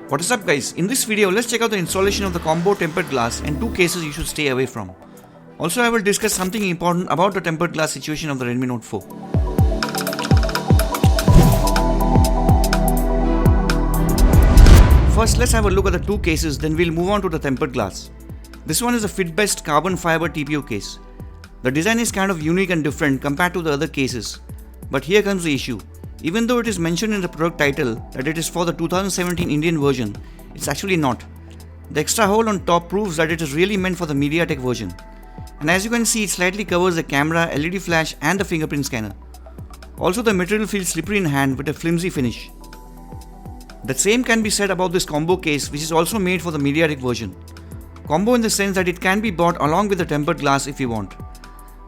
What is up guys, in this video let's check out the installation of the combo tempered glass and two cases you should stay away from. Also I will discuss something important about the tempered glass situation of the Redmi Note 4. First let's have a look at the two cases, then we'll move on to the tempered glass. This one is a FitBest carbon fiber TPU case. The design is kind of unique and different compared to the other cases. But here comes the issue. Even though it is mentioned in the product title that it is for the 2017 Indian version, it's actually not. The extra hole on top proves that it is really meant for the MediaTek version. And as you can see, it slightly covers the camera, LED flash and the fingerprint scanner. Also the material feels slippery in hand with a flimsy finish. The same can be said about this combo case, which is also made for the MediaTek version. Combo in the sense that it can be bought along with the tempered glass if you want.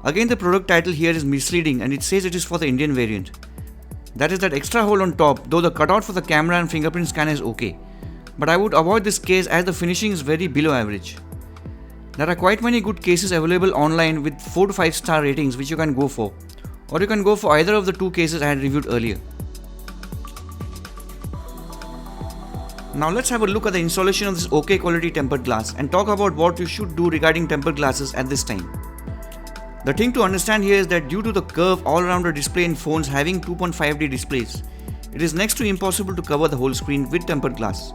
Again, the product title here is misleading and it says it is for the Indian variant. That is that extra hole on top, though the cutout for the camera and fingerprint scanner is okay. But I would avoid this case as the finishing is very below average. There are quite many good cases available online with 4 to 5 star ratings which you can go for. Or you can go for either of the two cases I had reviewed earlier. Now let's have a look at the installation of this OK quality tempered glass and talk about what you should do regarding tempered glasses at this time. The thing to understand here is that due to the curve all around the display in phones having 2.5D displays, it is next to impossible to cover the whole screen with tempered glass.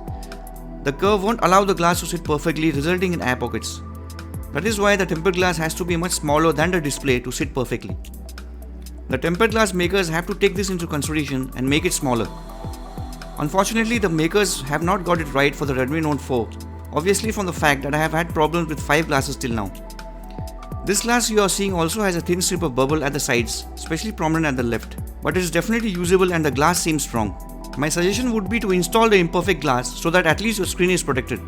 The curve won't allow the glass to sit perfectly, resulting in air pockets. That is why the tempered glass has to be much smaller than the display to sit perfectly. The tempered glass makers have to take this into consideration and make it smaller. Unfortunately, the makers have not got it right for the Redmi Note 4, obviously from the fact that I have had problems with 5 glasses till now. This glass you are seeing also has a thin strip of bubble at the sides, especially prominent at the left, but it is definitely usable and the glass seems strong. My suggestion would be to install the imperfect glass so that at least your screen is protected,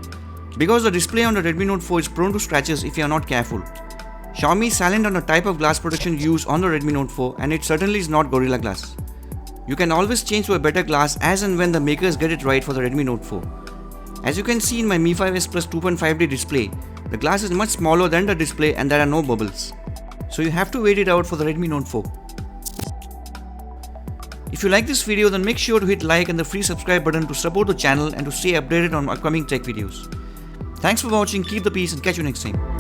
because the display on the Redmi Note 4 is prone to scratches if you are not careful. Xiaomi is silent on the type of glass protection used on the Redmi Note 4 and it certainly is not Gorilla Glass. You can always change to a better glass as and when the makers get it right for the Redmi Note 4. As you can see in my Mi 5S Plus 2.5D display, the glass is much smaller than the display and there are no bubbles. So you have to wait it out for the Redmi Note 4. If you like this video, then make sure to hit like and the free subscribe button to support the channel and to stay updated on upcoming tech videos. Thanks for watching, keep the peace and catch you next time.